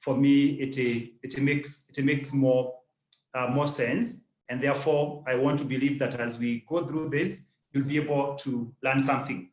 for me, it makes more sense. And therefore, I want to believe that as we go through this, you'll be able to learn something.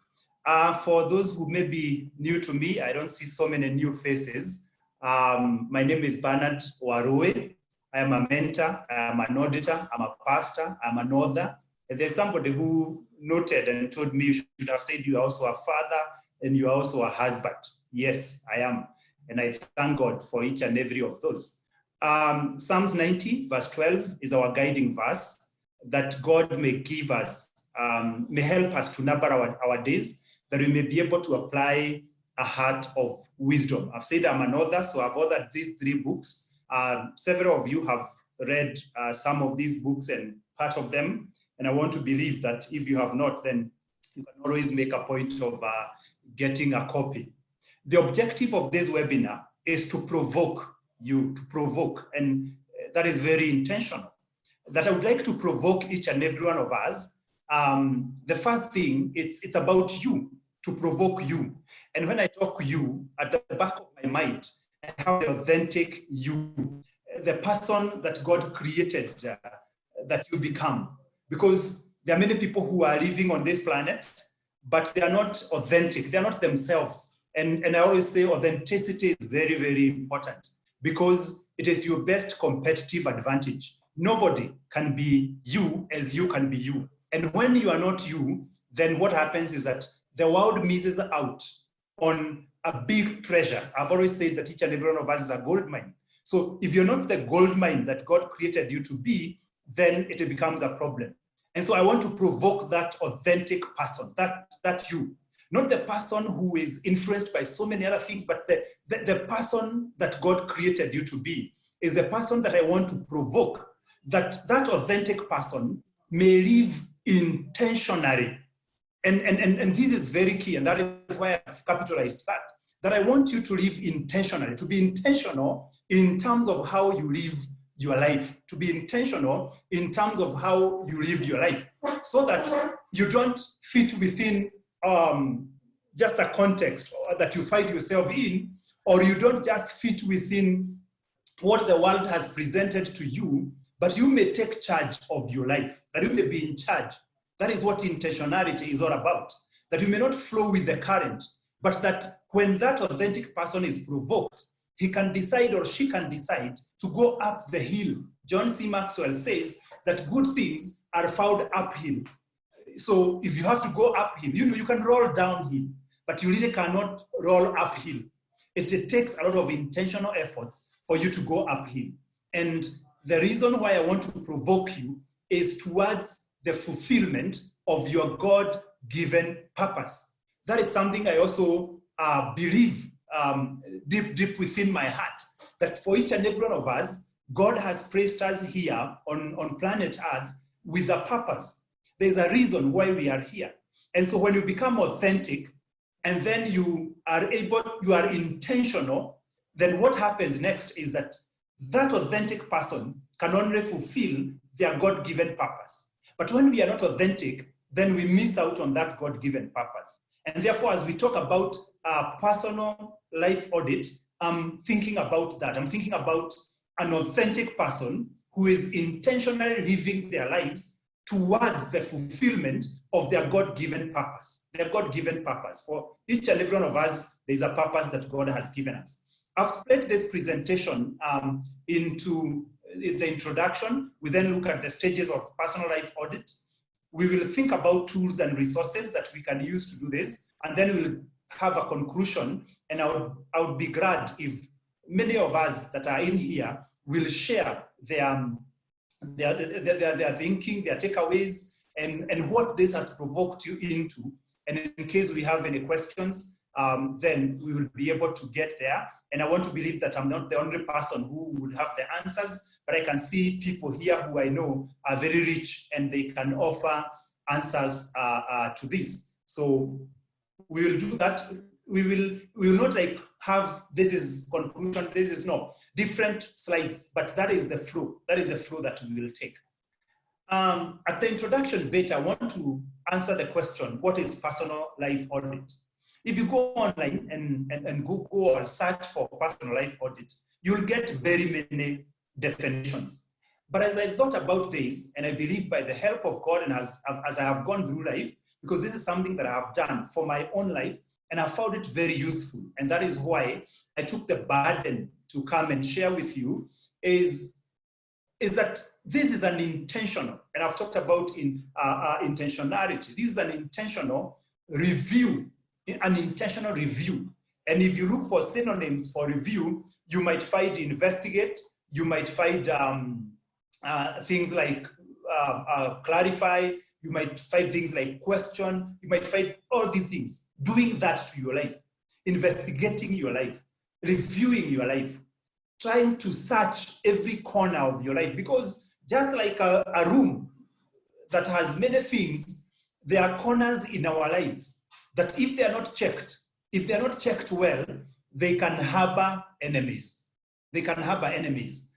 For those who may be new to me, I don't see so many new faces. My name is Bernard Warui. I am a mentor, I am an auditor, I'm a pastor, I'm an author. And there's somebody who noted and told me you should have said you're also a father and you're also a husband. Yes, I am. And I thank God for each and every of those. Psalms 90 verse 12 is our guiding verse, that God may give us, may help us to number our days, that we may be able to apply a heart of wisdom. I've said I'm an author, so I've authored these 3 books. Several of you have read some of these books and part of them. And I want to believe that if you have not, then you can always make a point of getting a copy. The objective of this webinar is to provoke you, and that is very intentional. That I would like to provoke each and every one of us. The first thing, it's about you, to provoke you. And when I talk you, at the back of my mind, I have the authentic you, the person that God created that you become. Because there are many people who are living on this planet, but they are not authentic, they're not themselves. And I always say authenticity is very, very important, because it is your best competitive advantage. Nobody can be you as you can be you. And when you are not you, then what happens is that the world misses out on a big treasure. I've always said that each and every one of us is a gold mine. So if you're not the gold mine that God created you to be, then it becomes a problem. And so I want to provoke that authentic person, that you. Not the person who is influenced by so many other things, but the person that God created you to be is the person that I want to provoke, that authentic person may live intentionally. And this is very key, and that is why I've capitalized that I want you to live intentionally, to be intentional in terms of how you live your life, to be intentional in terms of how you live your life, so that you don't fit within just a context that you find yourself in, or you don't just fit within what the world has presented to you, but you may take charge of your life, that you may be in charge. That is what intentionality is all about, that you may not flow with the current, but that when that authentic person is provoked, he can decide or she can decide to go up the hill. John C. Maxwell says that good things are found uphill. So if you have to go uphill, you can roll downhill, but you really cannot roll uphill. It takes a lot of intentional efforts for you to go uphill. And the reason why I want to provoke you is towards the fulfillment of your God-given purpose. That is something I also believe deep within my heart, that for each and every one of us, God has placed us here on planet Earth with a purpose. There's a reason why we are here. And so when you become authentic, and then you are intentional, then what happens next is that authentic person can only fulfill their God-given purpose. But when we are not authentic, then we miss out on that God-given purpose. And therefore, as we talk about personal life audit, I'm thinking about that. I'm thinking about an authentic person who is intentionally living their lives towards the fulfillment of their God-given purpose. Their God-given purpose. For each and every one of us, there's a purpose that God has given us. I've split this presentation into the introduction. We then look at the stages of personal life audit. We will think about tools and resources that we can use to do this, and then we'll have a conclusion. And I would be glad if many of us that are in here will share their thinking, their takeaways, and what this has provoked you into. And in case we have any questions, then we will be able to get there. And I want to believe that I'm not the only person who would have the answers, but I can see people here who I know are very rich and they can offer answers to this. So we will do that. We will not like have this is conclusion, this is no, different slides, but that is the flow. That is the flow that we will take. At the introduction bit, I want to answer the question, what is personal life audit? If you go online and Google or search for personal life audit, you'll get very many definitions. But as I thought about this, and I believe by the help of God and as I have gone through life, because this is something that I have done for my own life, and I found it very useful. And that is why I took the burden to come and share with you, is that this is an intentional, and I've talked about intentionality. This is an intentional review, an intentional review. And if you look for synonyms for review, you might find investigate, you might find things like clarify, you might find things like question, you might find all these things. Doing that to your life, investigating your life, reviewing your life, trying to search every corner of your life, because just like a room that has many things, there are corners in our lives that if they are not checked well, they can harbor enemies. They can harbor enemies.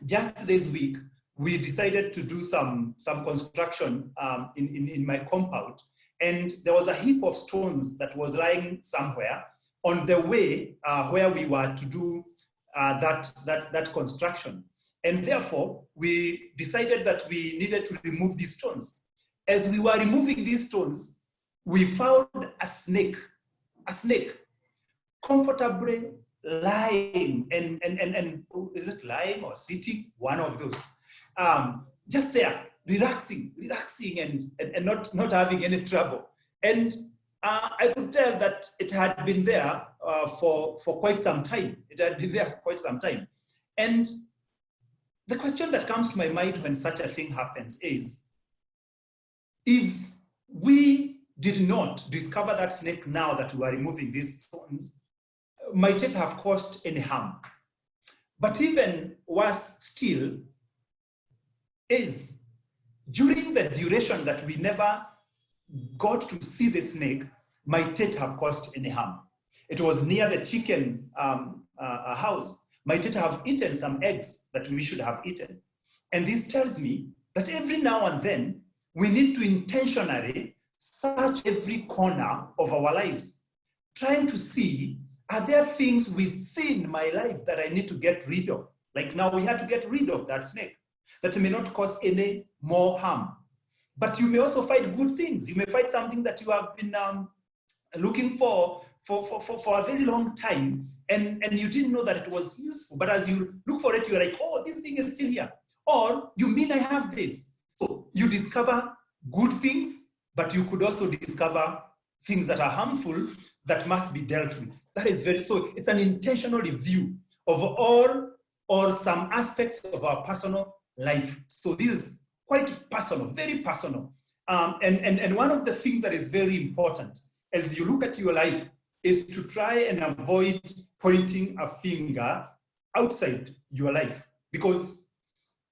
Just this week, we decided to do some construction in my compound, and there was a heap of stones that was lying somewhere on the way where we were to do that construction. And therefore, we decided that we needed to remove these stones. As we were removing these stones, we found a snake comfortably lying, and is it lying or sitting? One of those. Just there, relaxing and not having any trouble. And I could tell that it had been there for quite some time. It had been there for quite some time. And the question that comes to my mind when such a thing happens is, if we did not discover that snake now that we are removing these stones, might it have caused any harm? But even worse still is, during the duration that we never got to see the snake, might it have caused any harm? It was near the chicken house. Might it have eaten some eggs that we should have eaten? And this tells me that every now and then, we need to intentionally search every corner of our lives, trying to see, are there things within my life that I need to get rid of? Like now we had to get rid of that snake that may not cause any more harm. But you may also find good things. You may find something that you have been looking for a very long time, and you didn't know that it was useful. But as you look for it, you're like, oh, this thing is still here. Or you mean I have this. So you discover good things, but you could also discover things that are harmful that must be dealt with. That is so it's an intentional review of all or some aspects of our personal life. So this is quite personal, very personal. And one of the things that is very important as you look at your life is to try and avoid pointing a finger outside your life, because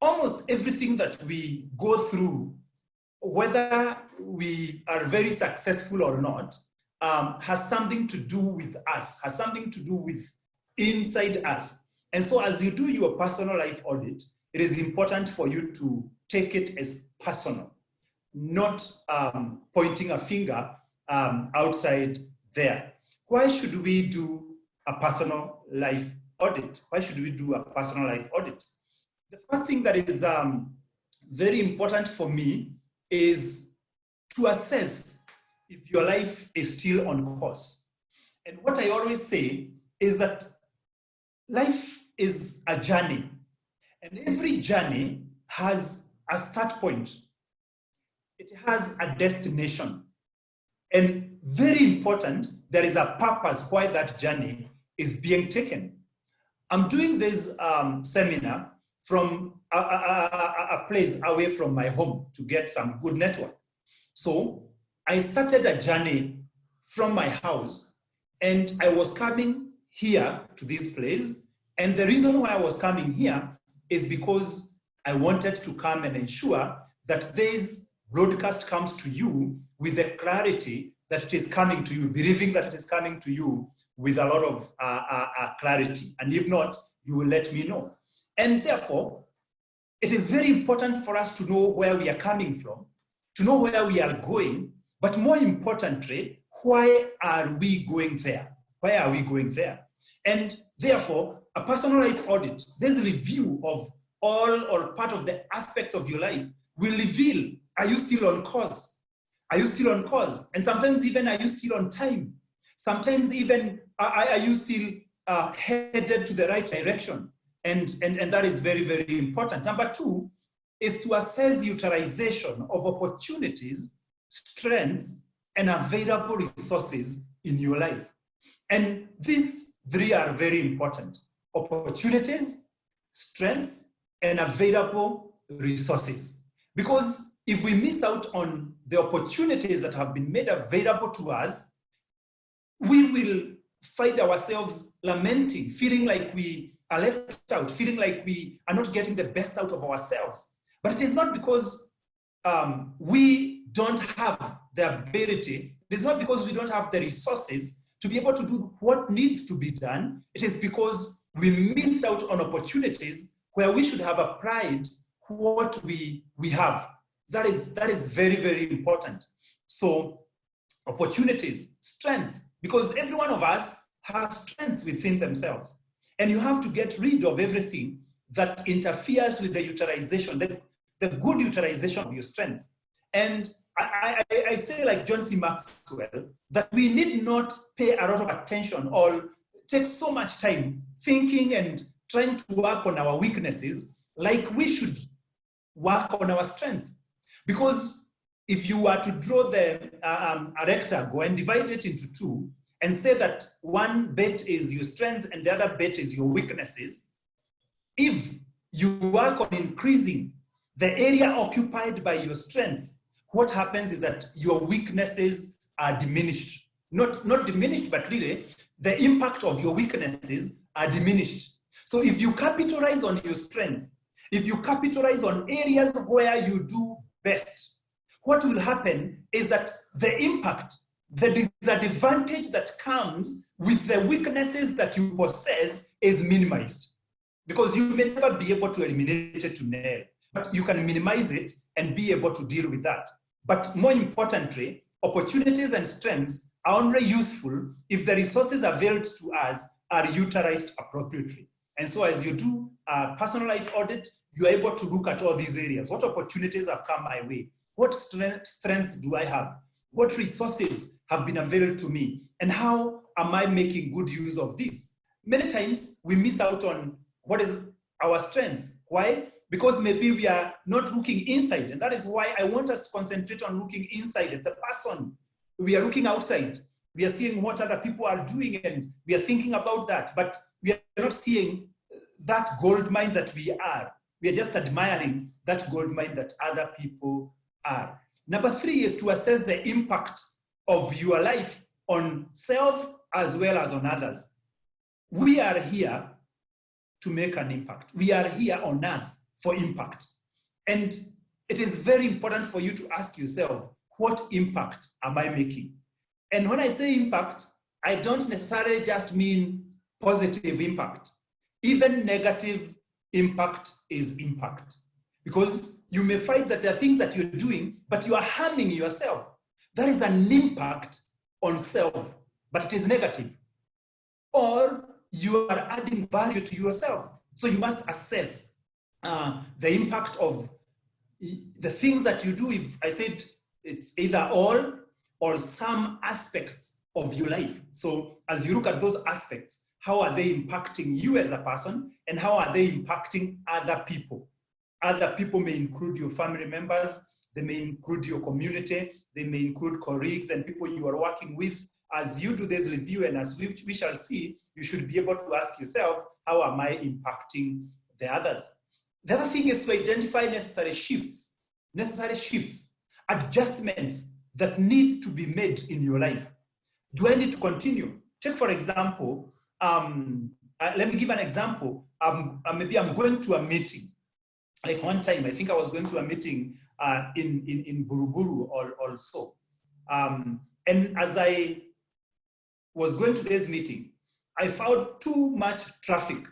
almost everything that we go through, whether we are very successful or not, has something to do with us, has something to do with inside us. And so as you do your personal life audit, it is important for you to take it as personal, not pointing a finger outside there. Why should we do a personal life audit? Why should we do a personal life audit? The first thing that is very important for me is to assess if your life is still on course. And what I always say is that life is a journey, and every journey has a start point. It has a destination. And very important, there is a purpose why that journey is being taken. I'm doing this seminar from a place away from my home to get some good network. So I started a journey from my house, and I was coming here to this place. And the reason why I was coming here is because I wanted to come and ensure that this broadcast comes to you with the clarity that it is coming to you, believing that it is coming to you with a lot of clarity. And if not, you will let me know. And therefore, it is very important for us to know where we are coming from, to know where we are going, but more importantly, why are we going there? Why are we going there? And therefore, a personal life audit, this review of all or part of the aspects of your life will reveal, are you still on course? Are you still on course? And sometimes even, are you still on time? Sometimes even, are you still headed to the right direction? And that is very, very important. Number two is to assess utilization of opportunities, strengths, and available resources in your life. And these three are very important: opportunities, strengths, and available resources. Because if we miss out on the opportunities that have been made available to us, we will find ourselves lamenting, feeling like we are left out, feeling like we are not getting the best out of ourselves. But it is not because we don't have the ability, it is not because we don't have the resources to be able to do what needs to be done. It is because we missed out on opportunities where we should have applied what we have. That is very, very important. So opportunities, strengths, because every one of us has strengths within themselves. And you have to get rid of everything that interferes with the utilization, the good utilization of your strengths. And I say, like John C. Maxwell, that we need not pay a lot of attention or take so much time thinking and trying to work on our weaknesses like we should work on our strengths. Because if you were to draw a rectangle and divide it into two and say that one bit is your strengths and the other bit is your weaknesses, if you work on increasing the area occupied by your strengths, what happens is that your weaknesses are diminished. Not diminished, but really, the impact of your weaknesses are diminished. So if you capitalize on your strengths, if you capitalize on areas where you do best, what will happen is that the impact, the disadvantage that comes with the weaknesses that you possess is minimized. Because you may never be able to eliminate it to nil, but you can minimize it and be able to deal with that. But more importantly, opportunities and strengths are only useful if the resources available to us are utilized appropriately. And so as you do a personal life audit, you are able to look at all these areas. What opportunities have come my way? What strengths do I have? What resources have been available to me? And how am I making good use of this? Many times we miss out on what is our strengths. Why? Because maybe we are not looking inside. And that is why I want us to concentrate on looking inside at the person. We are looking outside. We are seeing what other people are doing and we are thinking about that. But we are not seeing that gold mine that we are. We are just admiring that gold mine that other people are. Number three is to assess the impact of your life on self as well as on others. We are here to make an impact. We are here on earth for impact. And it is very important for you to ask yourself, what impact am I making? And when I say impact, I don't necessarily just mean positive impact. Even negative impact is impact. Because you may find that there are things that you're doing, but you are harming yourself. That is an impact on self, but it is negative. Or you are adding value to yourself. So you must assess the impact of the things that you do. If I said it's either all or some aspects of your life. So as you look at those aspects, how are they impacting you as a person and how are they impacting other people? Other people may include your family members, they may include your community, they may include colleagues and people you are working with. As you do this review and as we shall see, you should be able to ask yourself, how am I impacting the others? The other thing is to identify necessary shifts, adjustments that need to be made in your life. Do I need to continue? Take for example, let me give an example. Maybe I'm going to a meeting. Like one time, I think I was going to a meeting in Buruburu also. And as I was going to this meeting, I found too much traffic.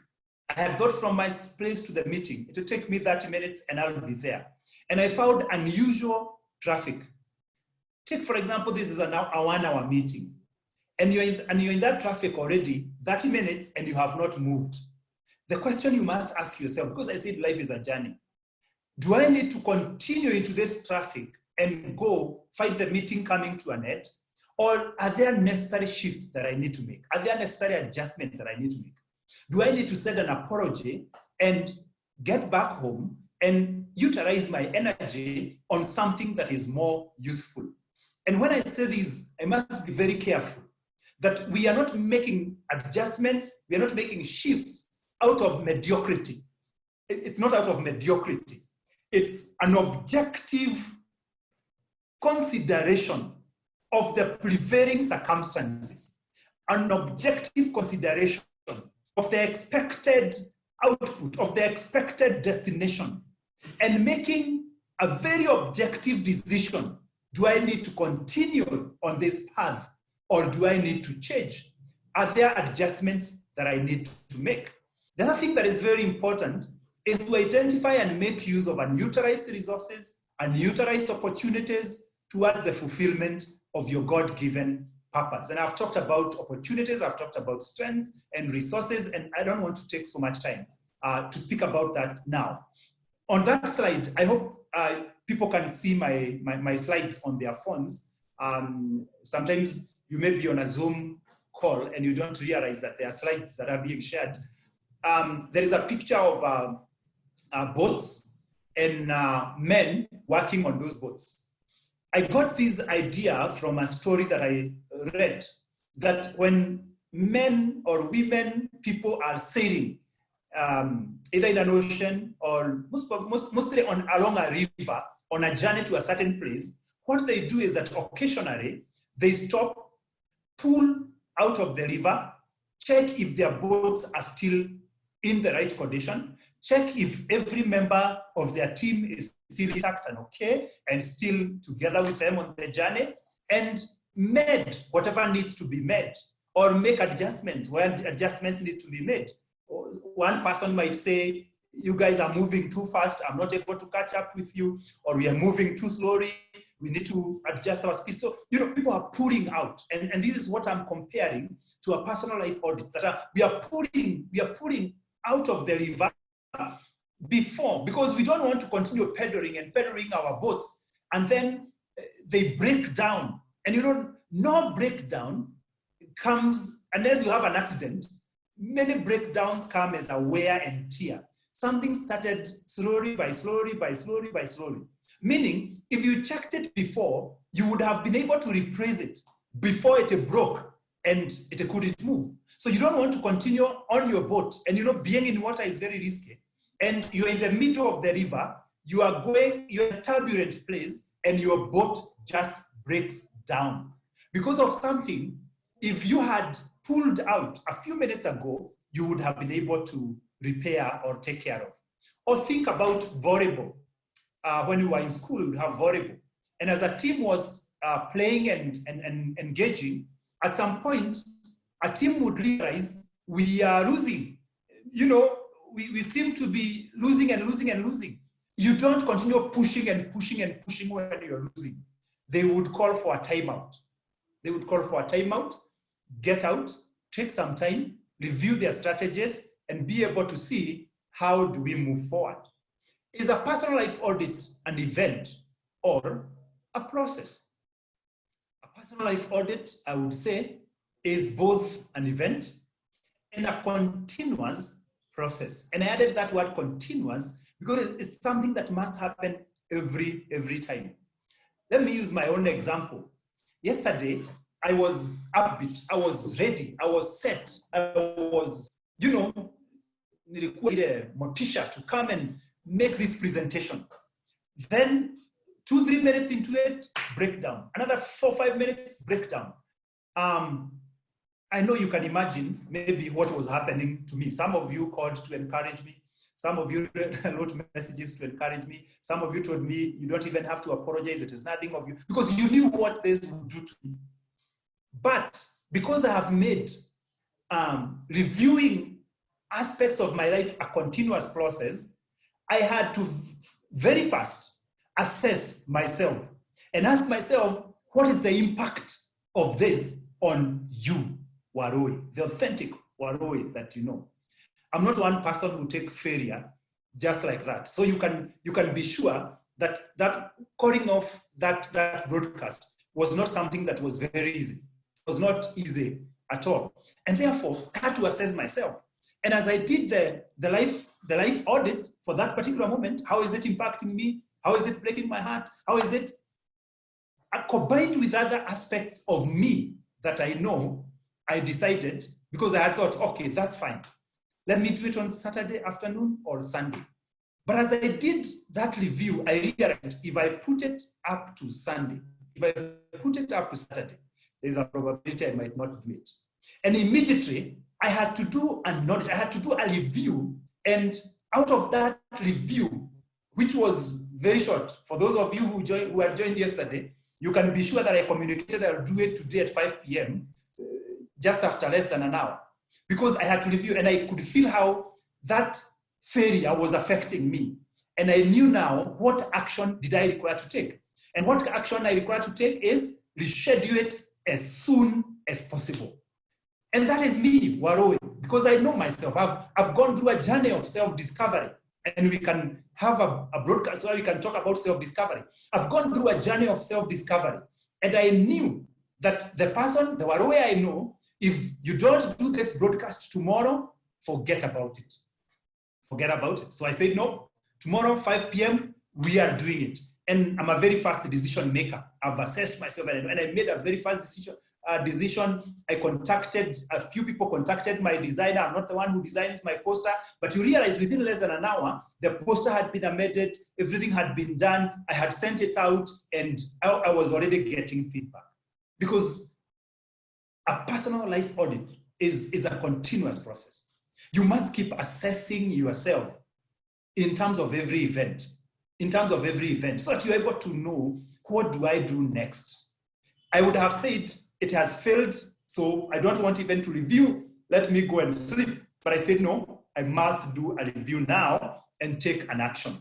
I had got from my place to the meeting. It would take me 30 minutes and I'll be there. And I found unusual traffic. Take, for example, this is a 1 hour meeting. And you're in that traffic already 30 minutes and you have not moved. the question you must ask yourself, because I said life is a journey, do I need to continue into this traffic and go fight the meeting coming to an end? Or are there necessary shifts that I need to make? Are there necessary adjustments that I need to make? Do I need to send an apology and get back home and utilize my energy on something that is more useful? And when I say this, I must be very careful that we are not making adjustments, we are not making shifts out of mediocrity. It's not out of mediocrity. It's an objective consideration of the prevailing circumstances, an objective consideration of the expected output, of the expected destination, and making a very objective decision. Do I need to continue on this path, or do I need to change? Are there adjustments that I need to make? The other thing that is very important is to identify and make use of unutilized resources, unutilized opportunities towards the fulfillment of your God-given purpose. And I've talked about opportunities, I've talked about strengths and resources, and I don't want to take so much time to speak about that now. On that slide, I hope people can see my slides on their phones. Sometimes you may be on a Zoom call and you don't realize that there are slides that are being shared. There is a picture of boats and men working on those boats. I got this idea from a story that I read, that when men or women, people are sailing, either in an ocean or mostly along a river, on a journey to a certain place, what they do is that occasionally they stop, pull out of the river, check if their boats are still in the right condition, check if every member of their team is still intact and okay, and still together with them on the journey, and made whatever needs to be made, or make adjustments where adjustments need to be made. One person might say, you guys are moving too fast, I'm not able to catch up with you, or we are moving too slowly, we need to adjust our speed. So, people are pulling out, and this is what I'm comparing to a personal life audit, that we are pulling out of the river before, because we don't want to continue pedaling our boats, and then they break down. And no breakdown comes unless you have an accident. Many breakdowns come as a wear and tear. Something started slowly by slowly. Meaning, if you checked it before, you would have been able to replace it before it broke and it couldn't move. So you don't want to continue on your boat, and being in water is very risky. And you're in the middle of the river, you're in a turbulent place, and your boat just breaks down. Because of something, if you had pulled out a few minutes ago, you would have been able to repair or take care of. Or think about volleyball. When we were in school, we would have volleyball. And as a team was playing and engaging, at some point, a team would realize we are losing. We seem to be losing and losing. You don't continue pushing when you're losing. They would call for a timeout. Get out, take some time, review their strategies, and be able to see how do we move forward. Is a personal life audit an event or a process? A personal life audit, I would say, is both an event and a continuous process. And I added that word continuous because it's something that must happen every time. Let me use my own example. Yesterday, I was upbeat, I was ready, I was set, I was, motisha to come and make this presentation. Then 2-3 minutes into it, breakdown. Another 4-5 minutes, breakdown. I know you can imagine maybe what was happening to me. Some of you called to encourage me. Some of you wrote messages to encourage me. Some of you told me you don't even have to apologize. It is nothing of you, because you knew what this would do to me. But because I have made reviewing aspects of my life a continuous process, I had to very fast assess myself and ask myself, what is the impact of this on you, Warui, the authentic Warui that you know? I'm not one person who takes failure just like that. So you can be sure that that calling off that broadcast was not something that was very easy. It was not easy at all. And therefore, I had to assess myself. And as I did the life audit for that particular moment, how is it impacting me? How is it breaking my heart? How is it combined with other aspects of me that I know? I decided, because I had thought, okay, that's fine. Let me do it on Saturday afternoon or Sunday. But as I did that review, I realized if I put it up to Sunday, if I put it up to Saturday, there's a probability I might not do it. And immediately, I had to do an audit, I had to do a review. And out of that review, which was very short, for those of you who had joined yesterday, you can be sure that I communicated I'll do it today at 5 p.m., just after less than an hour. Because I had to review, and I could feel how that failure was affecting me. And I knew now what action did I require to take. And what action I require to take is reschedule it as soon as possible. And that is me, Warui, because I know myself. I've gone through a journey of self-discovery, and we can have a broadcast where we can talk about self-discovery. I've gone through a journey of self-discovery, and I knew that the person, the Warui I know, if you don't do this broadcast tomorrow, forget about it. Forget about it. So I said, no, tomorrow, 5 p.m., we are doing it. And I'm a very fast decision maker. I've assessed myself, and I made a very fast decision. I contacted, a few people contacted my designer. I'm not the one who designs my poster, but you realize within less than an hour, the poster had been amended, everything had been done, I had sent it out, and I was already getting feedback. Because a personal life audit is a continuous process. You must keep assessing yourself in terms of every event, so that you're able to know, what do I do next? I would have said, it has failed, so I don't want even to review, let me go and sleep. But I said, no, I must do a review now and take an action.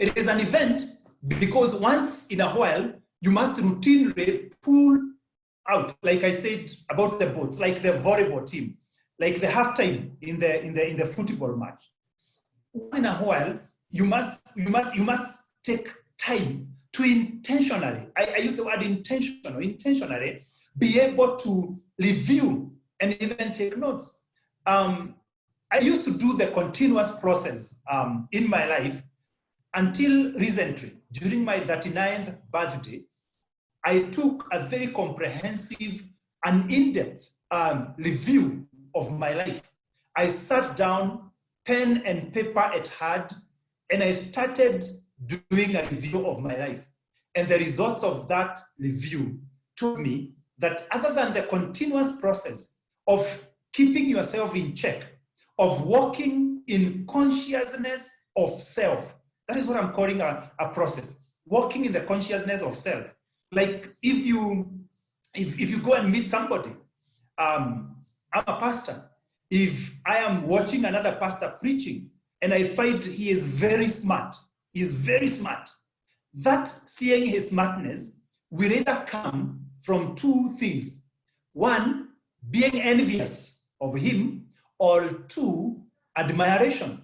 It is an event because once in a while, you must routinely pull out, like I said about the boats, like the volleyball team, like the halftime in the football match. Once in a while, you must take time to intentionally, I use the word intentionally, be able to review and even take notes. I used to do the continuous process in my life until recently. During my 39th birthday, I took a very comprehensive and in-depth review of my life. I sat down, pen and paper at hand, and I started doing a review of my life. And the results of that review told me that other than the continuous process of keeping yourself in check, of walking in consciousness of self, that is what I'm calling a process, walking in the consciousness of self. Like if you go and meet somebody, I'm a pastor. If I am watching another pastor preaching and I find he is very smart, that seeing his smartness will either come from two things. One, being envious of him, or two, admiration.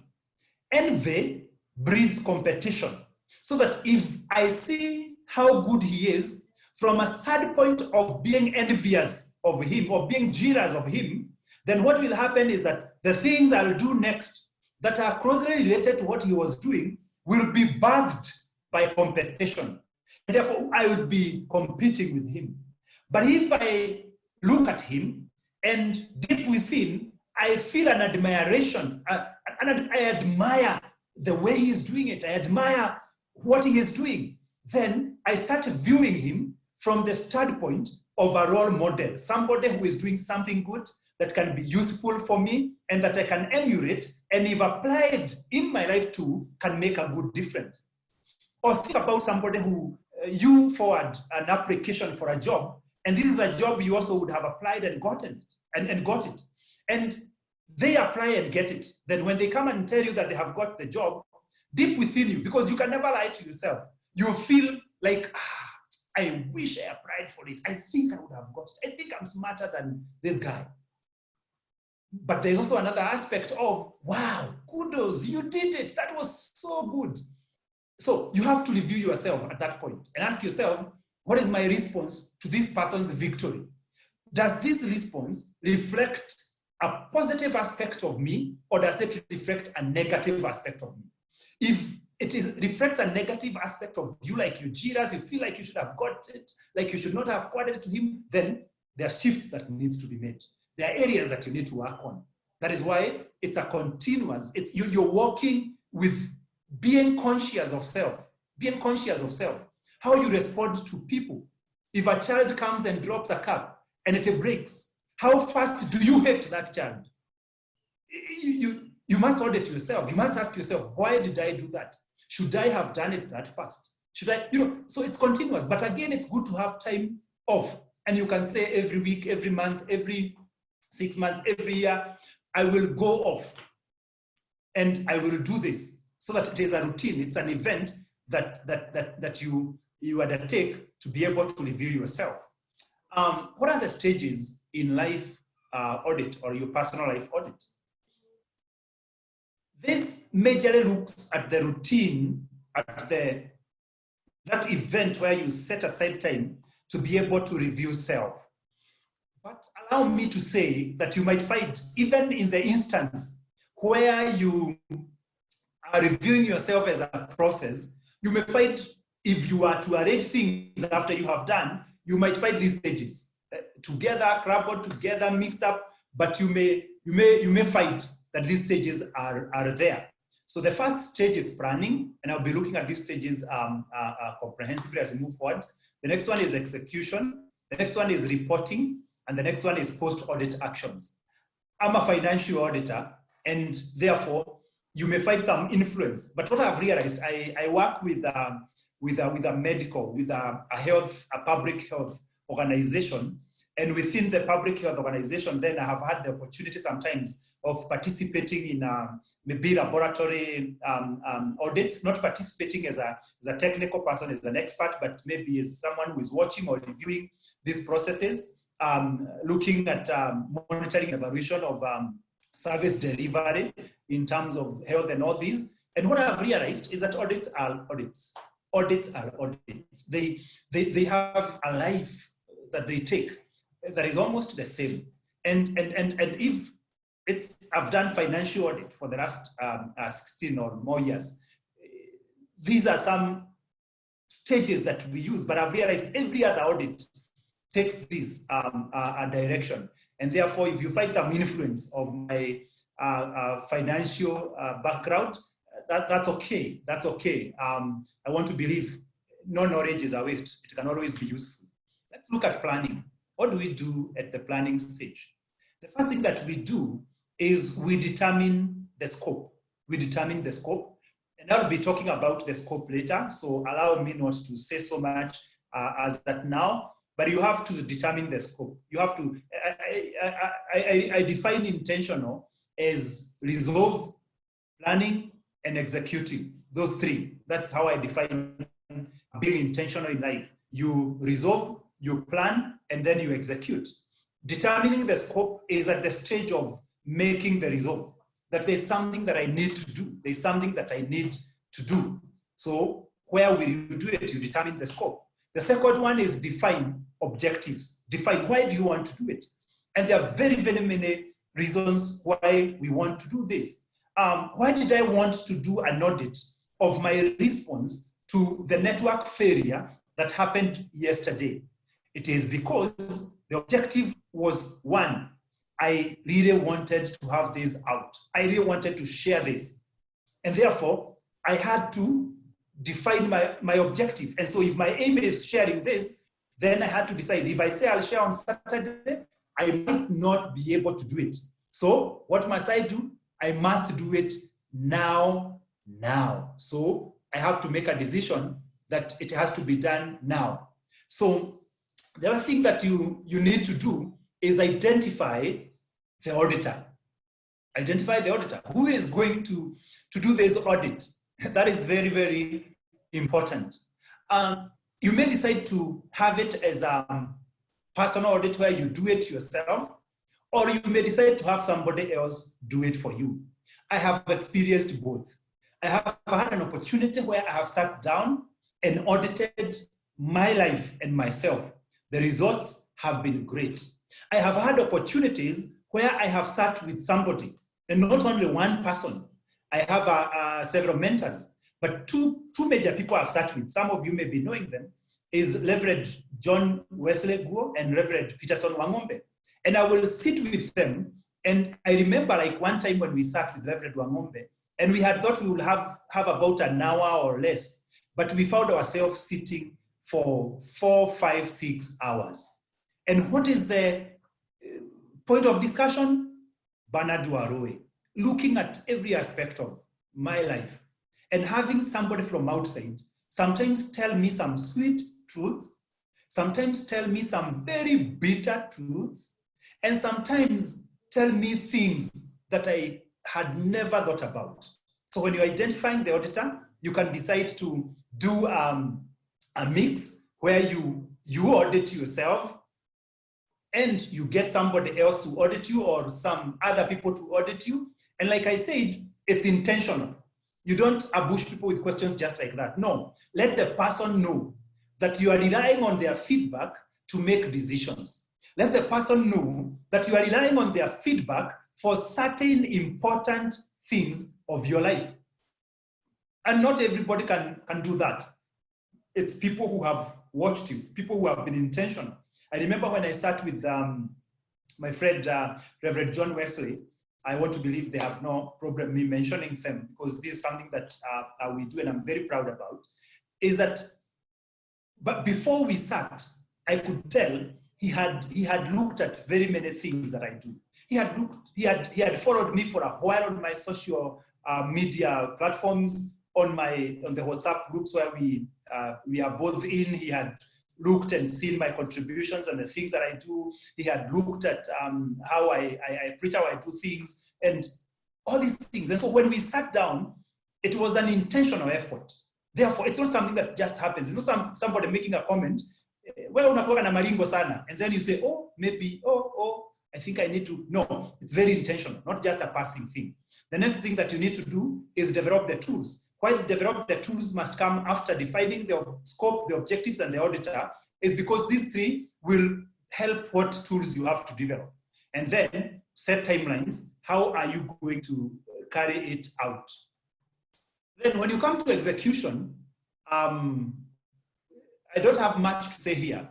Envy breeds competition. So that if I see how good he is, from a standpoint of being envious of him, or being jealous of him, then what will happen is that the things I'll do next that are closely related to what he was doing will be birthed by competition. And therefore, I will be competing with him. But if I look at him and deep within, I feel an admiration, and I admire the way he's doing it, I admire what he is doing, then I start viewing him from the standpoint of a role model, somebody who is doing something good that can be useful for me and that I can emulate, and if applied in my life too, can make a good difference. Or think about somebody who you forward an application for a job, and this is a job you also would have applied and gotten it, and got it. And they apply and get it. Then when they come and tell you that they have got the job, deep within you, because you can never lie to yourself, you feel like, I wish I applied for it. I think I would have got it. I think I'm smarter than this guy. But there's also another aspect of, wow, kudos, you did it. That was so good. So you have to review yourself at that point and ask yourself, what is my response to this person's victory? Does this response reflect a positive aspect of me, or does it reflect a negative aspect of me? If it reflects a negative aspect of you, like you jealous, you feel like you should have got it, like you should not have forwarded it to him, then there are shifts that needs to be made. There are areas that you need to work on. That is why it's a continuous, you're working with being conscious of self, how you respond to people. If a child comes and drops a cup and it breaks, how fast do you hate that child? You must audit yourself. You must ask yourself, why did I do that? Should I have done it that fast? Should I, so it's continuous. But again, it's good to have time off. And you can say every week, every month, every 6 months, every year, I will go off and I will do this, so that it is a routine. It's an event that you undertake to be able to review yourself. What are the stages in life audit, or your personal life audit? This majorly looks at the routine, at that event where you set aside time to be able to review self. But allow me to say that you might find, even in the instance where you are reviewing yourself as a process, you may find, if you are to arrange things after you have done, you might find these stages together, crumbled together, mixed up, but you may find that these stages are there. So the first stage is planning, and I'll be looking at these stages comprehensively as we move forward. The next one is execution. The next one is reporting. And the next one is post-audit actions. I'm a financial auditor, and therefore you may find some influence. But what I've realized, I work with a medical, with a public health organization. And within the public health organization, then I have had the opportunity sometimes of participating in maybe laboratory audits, not participating as a technical person, as an expert, but maybe as someone who is watching or reviewing these processes, looking at monitoring and evaluation of service delivery in terms of health and all these. And what I've realized is that audits are audits. Audits are audits. They have a life that they take that is almost the same. And if I've done financial audit for the last 16 or more years, these are some stages that we use, but I've realized every other audit takes this direction. And therefore, if you find some influence of my financial background, that's okay. That's okay. I want to believe no knowledge is a waste. It can always be useful. Let's look at planning. What do we do at the planning stage? The first thing that we do is we determine the scope. We determine the scope. And I'll be talking about the scope later. So allow me not to say so much as that now. But you have to determine the scope. You have to, I define intentional as resolve, planning, and executing. Those three. That's how I define being intentional in life. You resolve, you plan, and then you execute. Determining the scope is at the stage of making the resolve, that there's something that I need to do. There's something that I need to do. So where will you do it? You determine the scope. The second one is define objectives. Define why do you want to do it? And there are very, very many reasons why we want to do this. Why did I want to do an audit of my response to the network failure that happened yesterday? It is because the objective was, one, I really wanted to have this out. I really wanted to share this. And therefore, I had to define my objective. And so if my aim is sharing this, then I had to decide, if I say I'll share on Saturday, I might not be able to do it. So what must I do? I must do it now. So I have to make a decision that it has to be done now. So the other thing that you need to do is identify the auditor. Identify the auditor. Who is going to do this audit? That is very, very important. You may decide to have it as a personal audit where you do it yourself, or you may decide to have somebody else do it for you. I have experienced both. I have had an opportunity where I have sat down and audited my life and myself. The results have been great. I have had opportunities where I have sat with somebody, and not only one person. I have several mentors, but two major people I've sat with. Some of you may be knowing them, is Reverend John Wesley Guo and Reverend Peterson Wangombe. And I will sit with them. And I remember like one time when we sat with Reverend Wangombe, and we had thought we would have about an hour or less, but we found ourselves sitting for 4, 5, 6 hours. And what is the point of discussion? Bernard Warui, looking at every aspect of my life and having somebody from outside sometimes tell me some sweet truths, sometimes tell me some very bitter truths, and sometimes tell me things that I had never thought about. So when you're identifying the auditor, you can decide to do a mix where you audit yourself and you get somebody else to audit you or some other people to audit you. And like I said, it's intentional. You don't ambush people with questions just like that. No, let the person know that you are relying on their feedback to make decisions. Let the person know that you are relying on their feedback for certain important things of your life. And not everybody can do that. It's people who have watched you, people who have been intentional. I remember when I sat with my friend, Reverend John Wesley. I want to believe they have no problem me mentioning them, because this is something that we do and I'm very proud about, is that, but before we sat, I could tell he had looked at very many things that I do. He had followed me for a while on my social media platforms, on the WhatsApp groups where we are both in. He had looked and seen my contributions and the things that I do. He had looked at how I preach, how I do things, and all these things. And so when we sat down, it was an intentional effort. Therefore, it's not something that just happens. It's not somebody making a comment, well, unafuaga na maringo sana, and then you say, oh, maybe, I think I need to. No, it's very intentional, not just a passing thing. The next thing that you need to do is develop the tools. Why develop the tools must come after defining the scope, the objectives, and the auditor, is because these three will help what tools you have to develop. And then set timelines. How are you going to carry it out? Then when you come to execution, I don't have much to say here.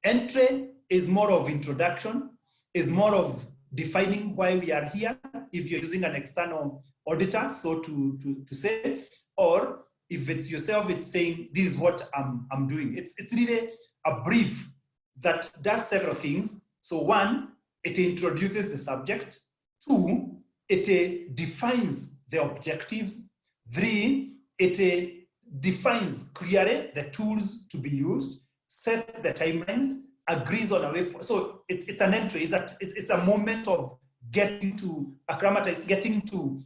Entry is more of introduction, is more of defining why we are here, if you're using an external auditor, so to say, or if it's yourself, it's saying, this is what I'm doing. It's really a brief that does several things. So 1, it introduces the subject. 2, it defines the objectives. 3, it defines clearly the tools to be used, sets the timelines, agrees on a way for. So it's an entry. It's a moment of getting to acclimatize, getting to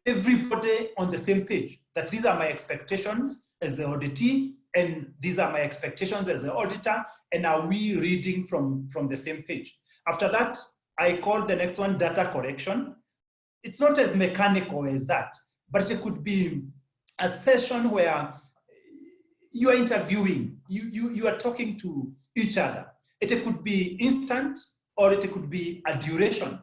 everybody on the same page, that these are my expectations as the auditee, and these are my expectations as the auditor, and are we reading from the same page? After that, I call the next one data correction. It's not as mechanical as that, but it could be a session where you are interviewing, you are talking to each other. It could be instant, or it could be a duration.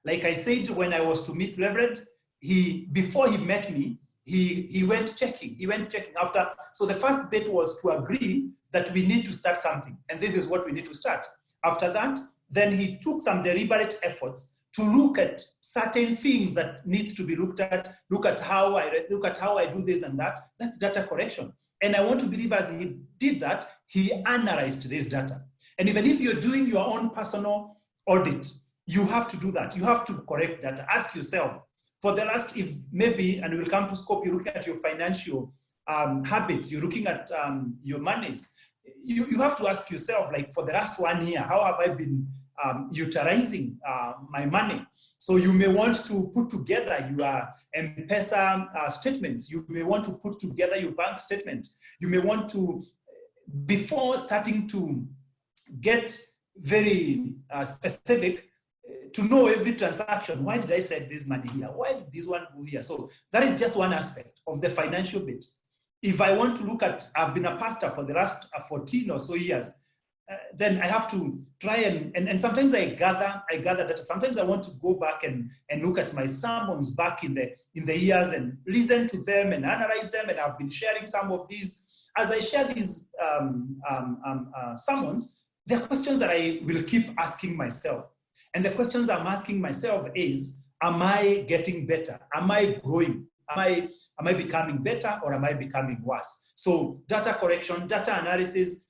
Like I said, when I was to meet Reverend, before he met me, he went checking. After. So the first bit was to agree that we need to start something, and this is what we need to start. After that, then he took some deliberate efforts to look at certain things that needs to be looked at. Look at how I do this and that. That's data correction. And I want to believe as he did that, he analyzed this data. And even if you're doing your own personal audit, you have to do that. You have to correct data. Ask yourself, for the last, if maybe, and we'll come to scope, you're looking at your financial habits, you're looking at your monies. You have to ask yourself, like, for the last 1 year, how have I been utilizing my money? So you may want to put together your M-Pesa statements. You may want to put together your bank statement. You may want to, before starting to get very specific to know every transaction. Why did I send this money here? Why did this one go here? So that is just one aspect of the financial bit. If I want to look at, I've been a pastor for the last 14 or so years, then I have to try and sometimes I gather data. Sometimes I want to go back and look at my sermons back in the years and listen to them and analyze them. And I've been sharing some of these. As I share these sermons, there are questions that I will keep asking myself. And the questions I'm asking myself is, am I getting better? Am I growing? Am I becoming better, or am I becoming worse? So data correction, data analysis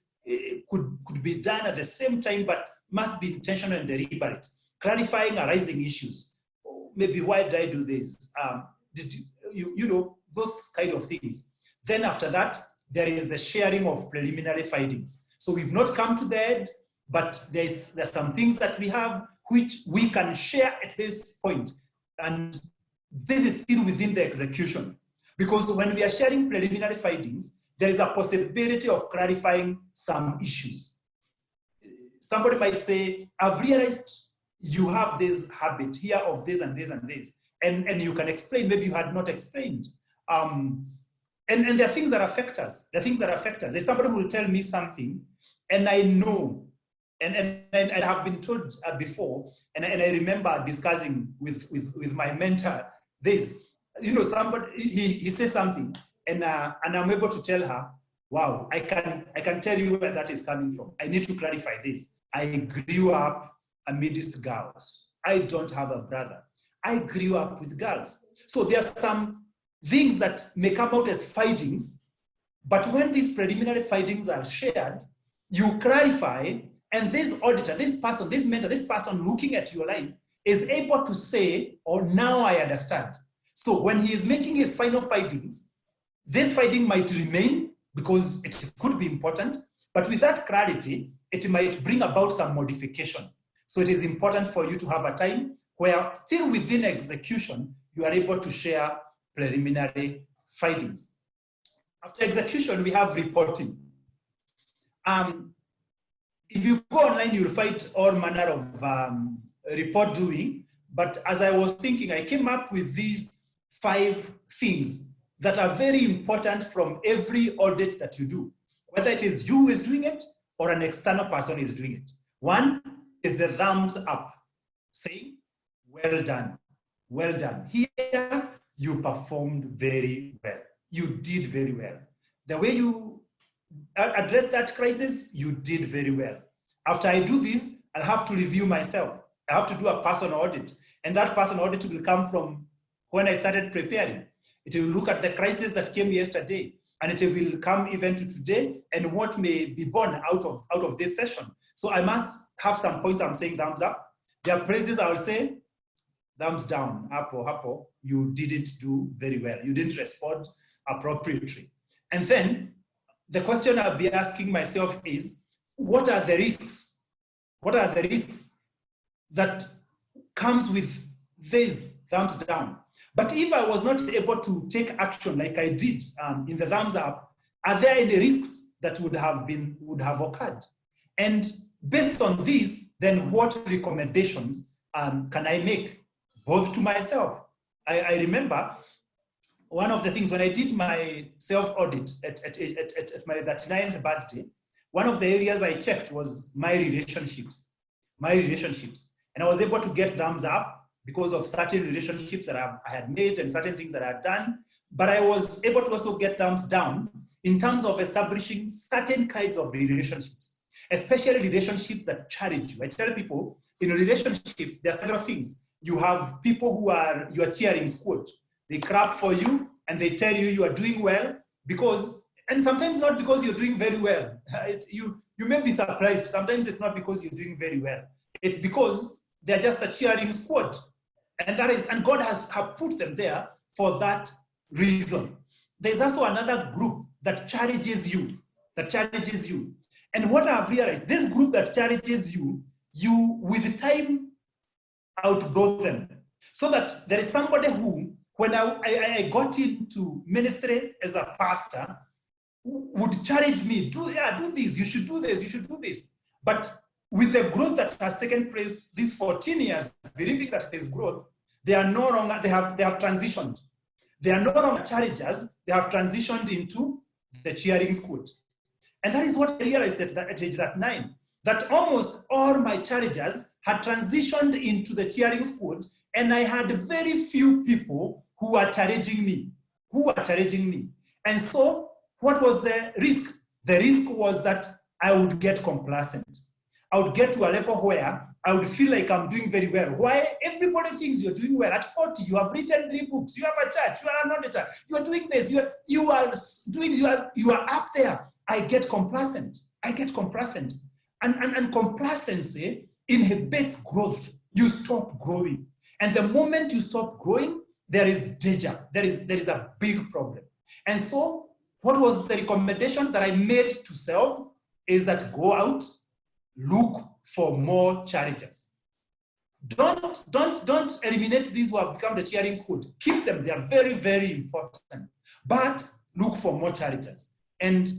could be done at the same time, but must be intentional and deliberate. Clarifying arising issues. Maybe why did I do this? Did you know, those kind of things. Then after that, there is the sharing of preliminary findings. So we've not come to the end, but there's some things that we have which we can share at this point. And this is still within the execution. Because when we are sharing preliminary findings, there is a possibility of clarifying some issues. Somebody might say, I've realized you have this habit here of this and this and this. And you can explain, maybe you had not explained. And there are things that affect us. There are things that affect us. There's somebody who will tell me something, and I know, and I have been told before, and I remember discussing with my mentor this, you know, somebody, he says something, and I'm able to tell her, wow, I can tell you where that is coming from. I need to clarify this. I grew up amidst girls. I don't have a brother. I grew up with girls. So there are some things that may come out as findings, but when these preliminary findings are shared, you clarify, and this auditor, this person, this mentor, this person looking at your life is able to say, oh, now I understand. So when he is making his final findings, this finding might remain because it could be important, but with that clarity, it might bring about some modification. So it is important for you to have a time where still within execution, you are able to share preliminary findings. After execution, we have reporting. If you go online, you'll find all manner of report doing, but as I was thinking, I came up with these 5 things that are very important from every audit that you do, whether it is you who is doing it or an external person is doing it. One is the thumbs up, saying, well done, well done. Here, you performed very well. You did very well. The way you address that crisis, you did very well. After I do this, I'll have to review myself. I have to do a personal audit. And that personal audit will come from when I started preparing. It will look at the crisis that came yesterday, and it will come even to today, and what may be born out of this session. So I must have some points I'm saying thumbs up. There are places I will say thumbs down, up, you didn't do very well. You didn't respond appropriately. And then the question I'll be asking myself is, what are the risks? What are the risks that comes with this thumbs down? But if I was not able to take action like I did in the thumbs up, are there any risks that would have occurred? And based on these, then what recommendations can I make, both to myself? I remember one of the things when I did my self-audit at my 39th birthday, one of the areas I checked was my relationships. And I was able to get thumbs up because of certain relationships that I had made and certain things that I had done. But I was able to also get thumbs down in terms of establishing certain kinds of relationships, especially relationships that challenge you. I tell people in relationships, there are several things. You have people who are your cheering squad. They clap for you and they tell you are doing well because, and sometimes not because you're doing very well. You may be surprised. Sometimes it's not because you're doing very well. It's because they're just a cheering squad. And God has put them there for that reason. There's also another group that challenges you, And what I've realized, this group that challenges you with time outgrow them. So that there is somebody who, when I got into ministry as a pastor, would challenge me, do this, you should do this, you should do this. But with the growth that has taken place these 14 years, believing that there's growth, they are no longer, they have transitioned. They are no longer chargers, they have transitioned into the cheering squad. And that is what I realized at age 9, that almost all my chargers had transitioned into the cheering squad, and I had very few people who were challenging me, And so what was the risk? The risk was that I would get complacent. I would get to a level where I would feel like I'm doing very well. Why? Everybody thinks you're doing well. At 40, you have written 3 books, you have a church, you are an auditor, you are doing this, you are up there. I get complacent. And complacency inhibits growth. You stop growing. And the moment you stop growing, there is danger. There is a big problem. And so what was the recommendation that I made to self is that go out, look for more challenges. Don't eliminate these who have become the cheering squad. Keep them, they are very, very important. But look for more challenges. And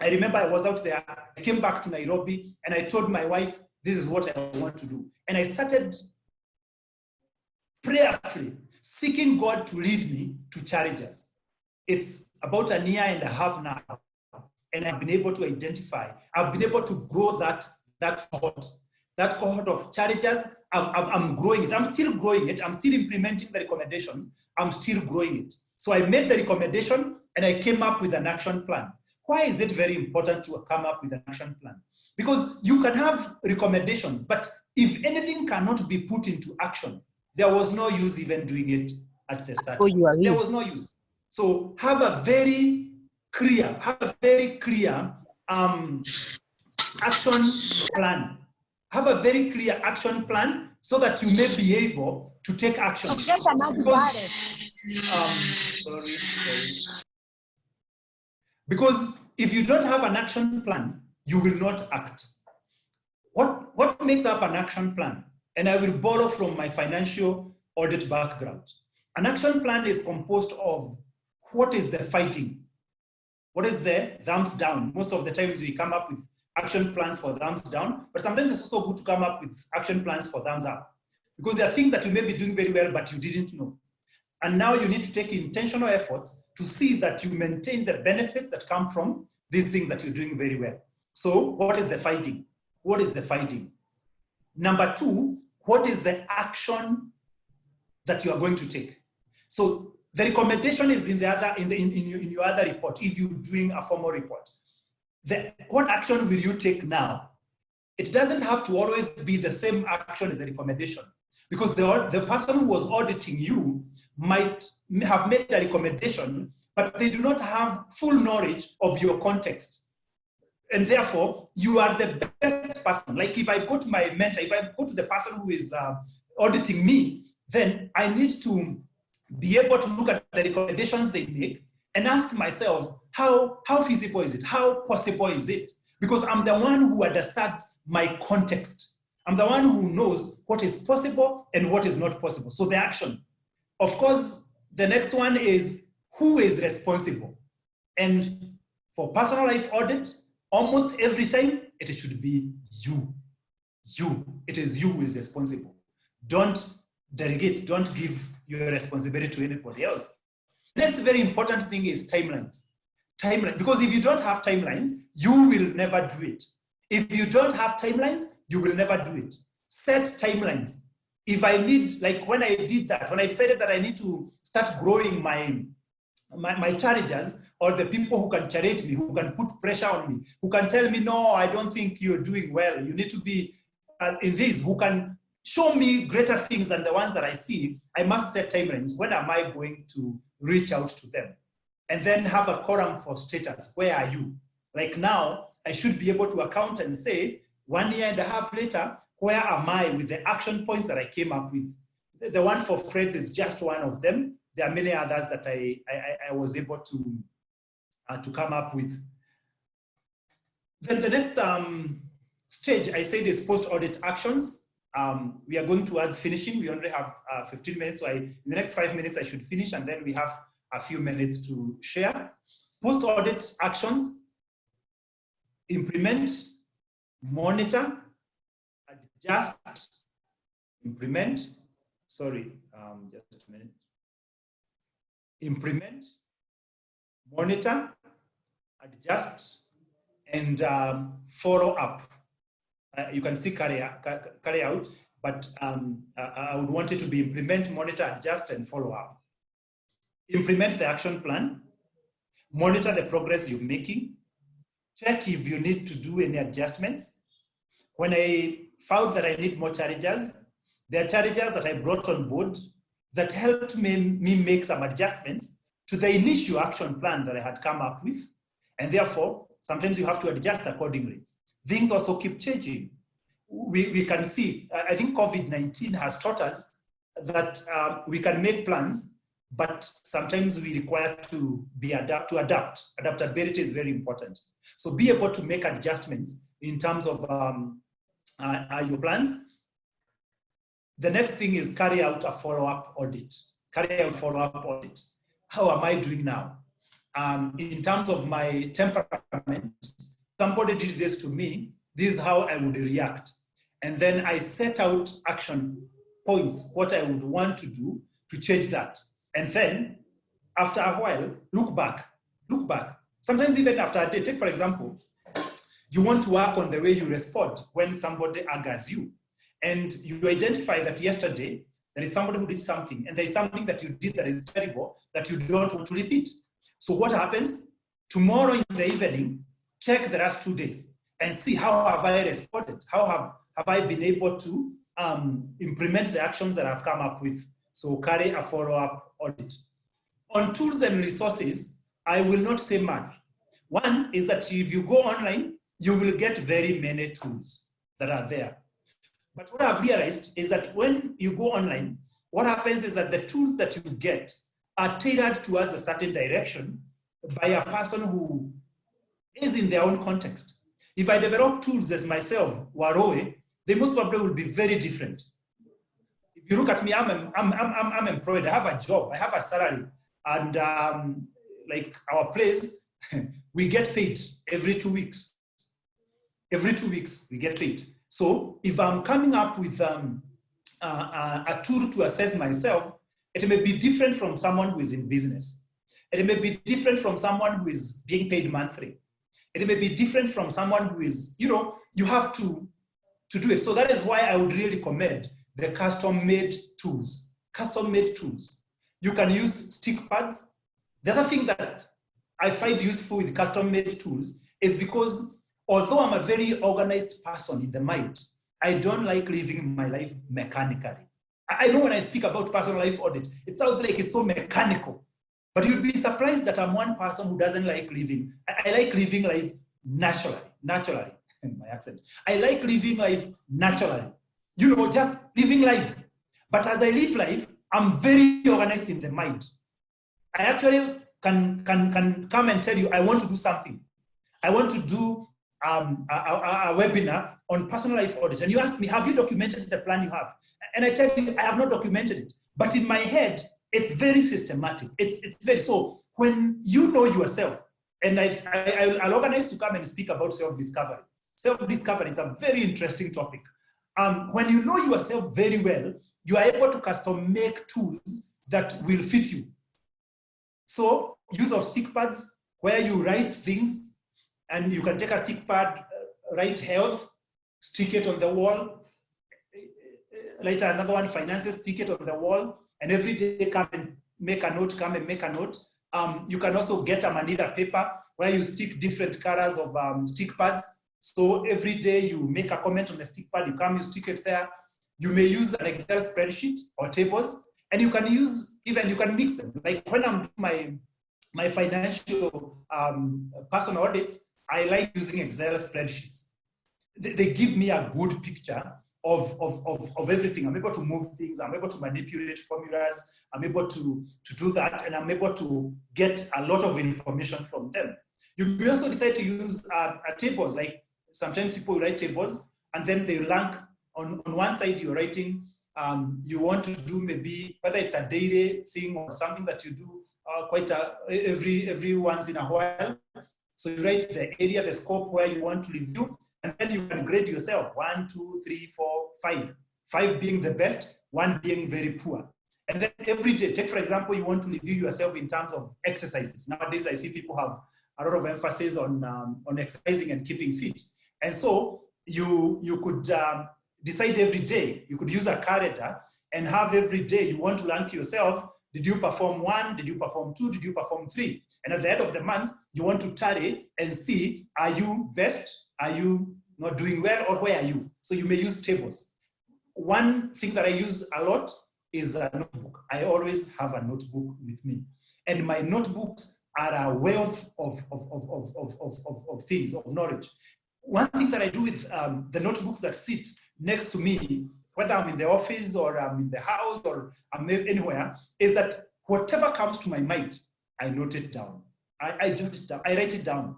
I remember I was out there, I came back to Nairobi, and I told my wife, this is what I want to do. And I started prayerfully seeking God to lead me to challenges. It's about 1.5 years now, and I've been able to identify, I've been able to grow that cohort of challenges. I'm growing it. I'm still growing it. I'm still implementing the recommendations. I'm still growing it. So I made the recommendation, and I came up with an action plan. Why is it very important to come up with an action plan? Because you can have recommendations, but if anything cannot be put into action, there was no use even doing it at the start. There was no use. So have a very clear action plan. Have a very clear action plan so that you may be able to take action. Because if you don't have an action plan, you will not act. What makes up an action plan? And I will borrow from my financial audit background. An action plan is composed of what is the fighting? What is the thumbs down? Most of the times we come up with action plans for thumbs down, but sometimes it's also good to come up with action plans for thumbs up, because there are things that you may be doing very well, but you didn't know. And now you need to take intentional efforts to see that you maintain the benefits that come from these things that you're doing very well. So what is the fighting? What is the fighting? Number 2, what is the action that you are going to take? So the recommendation is in your other report, if you're doing a formal report. What action will you take now? It doesn't have to always be the same action as the recommendation, because the person who was auditing you might have made a recommendation, but they do not have full knowledge of your context. And therefore, you are the best person. Like if I go to my mentor, if I go to the person who is auditing me, then I need to be able to look at the recommendations they make and ask myself, how feasible is it? How possible is it? Because I'm the one who understands my context. I'm the one who knows what is possible and what is not possible. So the action. Of course, the next one is who is responsible. And for personal life audit, almost every time, it should be you. It is you who is responsible. Don't delegate, don't give your responsibility to anybody else. The next very important thing is timelines. Because if you don't have timelines, you will never do it. If you don't have timelines, you will never do it. Set timelines. If I need, like when I did that, when I decided that I need to start growing my challenges, or the people who can challenge me, who can put pressure on me, who can tell me, no, I don't think you're doing well, you need to be in this, who can show me greater things than the ones that I see, I must set timelines. When am I going to reach out to them? And then have a column for status. Where are you? Like now, I should be able to account and say, 1.5 years later, where am I with the action points that I came up with? The one for friends is just one of them. There are many others that I was able to come up with. Then the next stage, I said, is post-audit actions. We are going towards finishing. We only have 15 minutes, so in the next 5 minutes, I should finish, and then we have a few minutes to share. Post-audit actions: implement, monitor, adjust, implement, sorry, just a minute. Implement, monitor, adjust, and follow up. You can see carry out, but I would want it to be implement, monitor, adjust, and follow up. Implement the action plan, monitor the progress you're making, check if you need to do any adjustments. When I found that I need more chargers, there are chargers that I brought on board that helped me make some adjustments to the initial action plan that I had come up with. And therefore, sometimes you have to adjust accordingly. Things also keep changing. We can see, I think COVID-19 has taught us that we can make plans, but sometimes we require to adapt. Adaptability is very important. So be able to make adjustments in terms of your plans. The next thing is carry out a follow-up audit. Carry out follow-up audit. How am I doing now? In terms of my temperament, somebody did this to me, this is how I would react. And then I set out action points, what I would want to do to change that. And then after a while, look back. Sometimes even after a day, take for example, you want to work on the way you respond when somebody angers you. And you identify that yesterday, there is somebody who did something, and there is something that you did that is terrible that you don't want to repeat. So what happens? Tomorrow in the evening, check the last 2 days and see how have I responded? How have I been able to implement the actions that I've come up with? So carry a follow-up audit. On tools and resources, I will not say much. One is that if you go online, you will get very many tools that are there. But what I've realized is that when you go online, what happens is that the tools that you get are tailored towards a certain direction by a person who is in their own context. If I develop tools as myself, Warui, they most probably will be very different. If you look at me, I'm employed, I have a job, I have a salary, and like our place, we get paid every 2 weeks. Every 2 weeks, we get paid. So if I'm coming up with a tool to assess myself, it may be different from someone who is in business. It may be different from someone who is being paid monthly. It may be different from someone who is, you have to do it. So that is why I would really commend the custom-made tools. Custom-made tools. You can use stick pads. The other thing that I find useful with custom-made tools is because although I'm a very organized person in the mind, I don't like living my life mechanically. I know when I speak about personal life audit, it sounds like it's so mechanical, but you'd be surprised that I'm one person who doesn't like living. I like living life naturally, in my accent. I like living life naturally, just living life. But as I live life, I'm very organized in the mind. I actually can come and tell you, I want to do something. I want to do a webinar on personal life audit. And you ask me, have you documented the plan you have? And I tell you, I have not documented it. But in my head, it's very systematic. It's very, so when you know yourself, and I'll organize to come and speak about self-discovery. Self-discovery is a very interesting topic. When you know yourself very well, you are able to custom make tools that will fit you. So use of stick pads where you write things, and you can take a stick pad, write health, stick it on the wall. Later, another one, finances, stick it on the wall. And every day, come and make a note, You can also get a manila paper where you stick different colors of stick pads. So every day you make a comment on the stick pad, you stick it there. You may use an Excel spreadsheet or tables, and you can use, you can mix them. Like when I'm doing my financial personal audits, I like using Excel spreadsheets. They give me a good picture of everything. I'm able to move things, I'm able to manipulate formulas, I'm able to do that, and I'm able to get a lot of information from them. You may also decide to use tables, like sometimes people write tables, and then they rank on one side you're writing, you want to do maybe, whether it's a daily thing or something that you do every once in a while. So you write the area, the scope where you want to review, and then you can grade yourself, 1, 2, 3, 4, 5. 5 being the best, 1 being very poor. And then every day, take for example, you want to review yourself in terms of exercises. Nowadays, I see people have a lot of emphasis on exercising and keeping fit. And so you could decide every day, you could use a calendar and have every day you want to rank yourself. Did you perform 1? Did you perform 2? Did you perform 3? And at the end of the month, you want to tally and see, are you best? Are you not doing well? Or where are you? So you may use tables. One thing that I use a lot is a notebook. I always have a notebook with me. And my notebooks are a wealth of things, of knowledge. One thing that I do with the notebooks that sit next to me, whether I'm in the office or I'm in the house or I'm anywhere, is that whatever comes to my mind, I note it down. I jot it down. I write it down.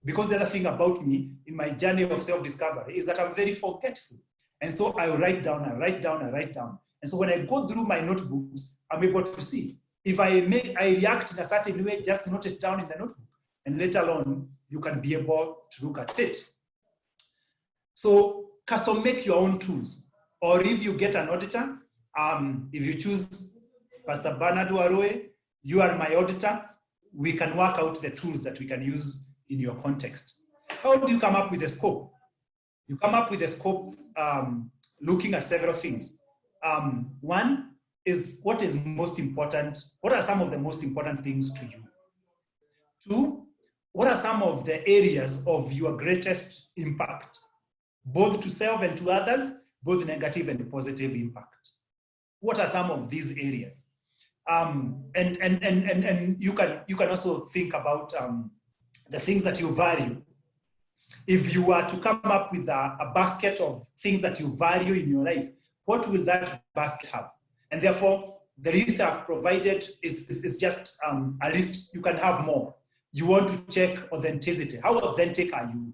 Because the other thing about me in my journey of self-discovery is that I'm very forgetful. And so I write down, I write down, I write down. And so when I go through my notebooks, I'm able to see. If I react in a certain way, just note it down in the notebook. And later on, you can be able to look at it. So custom make your own tools. Or if you get an auditor, if you choose Pastor Bernard Warui, you are my auditor, we can work out the tools that we can use in your context. How do you come up with a scope? You come up with a scope looking at several things. One is what is most important. What are some of the most important things to you? 2, what are some of the areas of your greatest impact, both to self and to others, both negative and positive impact? What are some of these areas? And you can also think about the things that you value. If you were to come up with a basket of things that you value in your life, what will that basket have? And therefore, the list I've provided is just a list. You can have more. You want to check authenticity. How authentic are you?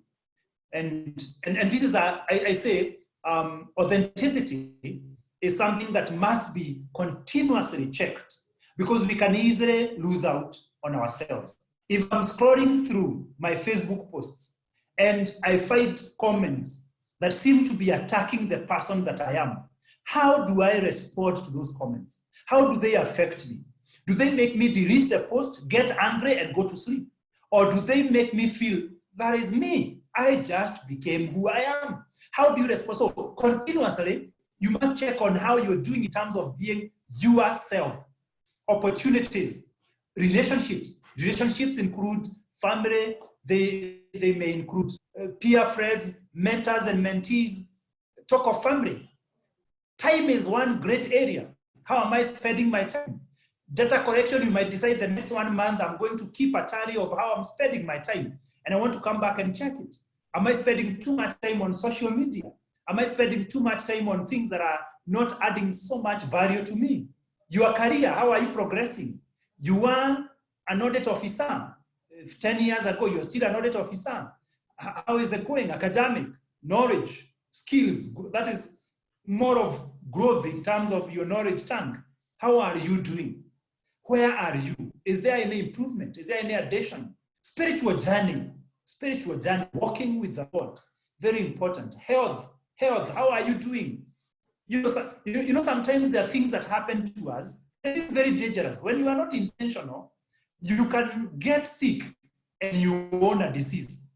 And this is, I say, authenticity is something that must be continuously checked because we can easily lose out on ourselves. If I'm scrolling through my Facebook posts and I find comments that seem to be attacking the person that I am, how do I respond to those comments? How do they affect me? Do they make me delete the post, get angry, and go to sleep? Or do they make me feel, that is me, I just became who I am? How do you respond? So continuously, you must check on how you're doing in terms of being yourself. Opportunities, relationships. Relationships include family, they may include peer friends, mentors and mentees. Talk of family. Time is one great area. How am I spending my time? Data collection, you might decide the next 1 month I'm going to keep a tally of how I'm spending my time. And I want to come back and check it. Am I spending too much time on social media? Am I spending too much time on things that are not adding so much value to me? Your career, how are you progressing? You are an audit officer. 10 years ago, you're still an audit officer. How is it going? Academic, knowledge, skills. That is more of growth in terms of your knowledge tank. How are you doing? Where are you? Is there any improvement? Is there any addition? Spiritual journey, walking with the Lord, very important. Health, how are you doing? You know, sometimes there are things that happen to us, and it's very dangerous. When you are not intentional, you can get sick and you own a disease.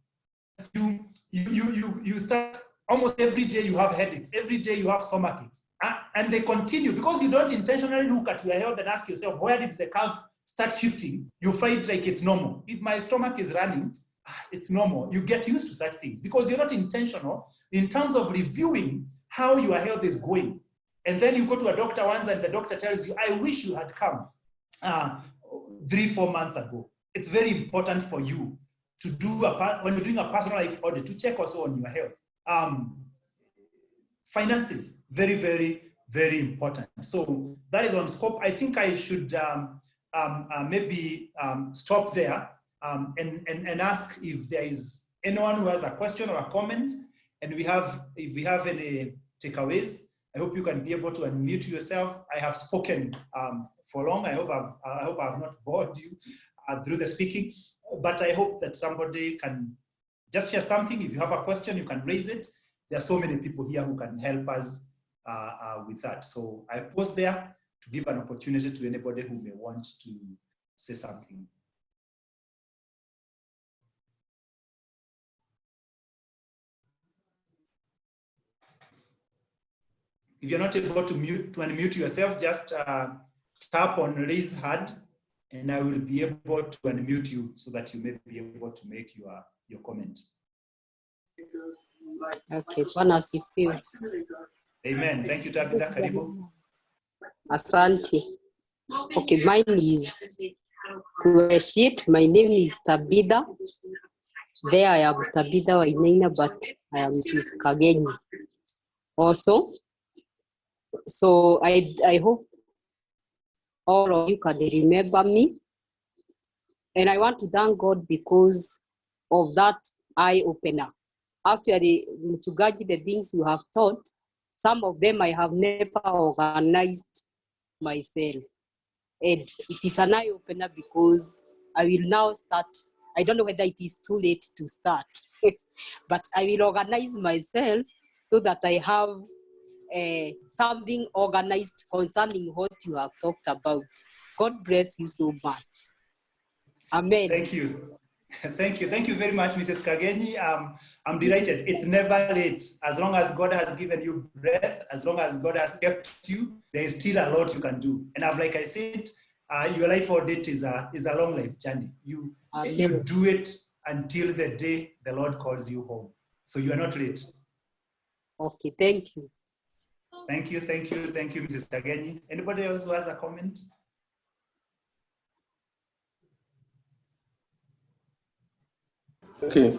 You start, almost every day you have headaches, every day you have stomach aches, and they continue because you don't intentionally look at your health and ask yourself, where did the curve start shifting? You find like it's normal. If my stomach is running, it's normal. You get used to such things because you're not intentional in terms of reviewing how your health is going. And then you go to a doctor once and the doctor tells you, I wish you had come 3-4 months ago. It's very important for you to do, when you're doing a personal life audit, to check also on your health. Finances, very, very, very important. So that is on scope. I think I should maybe stop there and ask if there is anyone who has a question or a comment, and if we have any takeaways. I hope you can be able to unmute yourself. I have spoken for long. I hope I have not bored you through the speaking, but I hope that somebody can just share something. If you have a question, you can raise it. There are so many people here who can help us with that. So I pause there to give an opportunity to anybody who may want to say something. If you're not able to unmute yourself, just tap on raise hand, and I will be able to unmute you so that you may be able to make your comment. Okay, Bwana asifiwe. Amen. Thank you, Tabitha. Karibu. Asante. Okay, mine is to appreciate. My name is Tabitha. There I am Tabitha Wainaina, but I am Mrs. Kagenyi also. So I hope all of you can remember me. And I want to thank God because of that eye-opener. Actually, Mchungaji, the things you have taught, some of them I have never organized myself. And it is an eye-opener because I will now start. I don't know whether it is too late to start, but I will organize myself so that I have something organized concerning what you have talked about. God bless you so much. Amen. Thank you. Thank you. Thank you very much, Mrs. Kagenyi. I'm delighted. It's never late. As long as God has given you breath, as long as God has kept you, there is still a lot you can do. And like I said, your life audit is a long life journey. You do it until the day the Lord calls you home. So you are not late. Okay, thank you. Thank you, thank you, thank you, Mrs. Kagenyi. Anybody else who has a comment? Okay.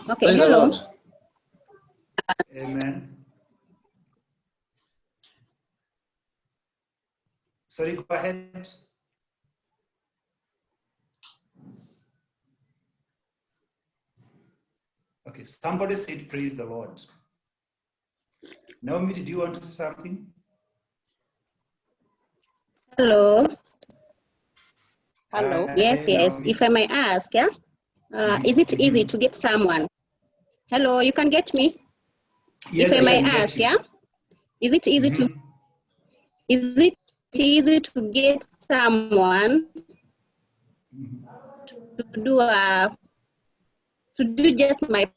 Okay, praise hello. The Lord. Amen. Sorry, go ahead. Okay, somebody said praise the Lord. Naomi, did you want to say something? Hello. Hello. Yes, yes. Naomi. If I may ask, yeah? Is it easy to get someone? Hello, you can get me? Yes, if I may ask, yeah? Is it easy to get someone to do just my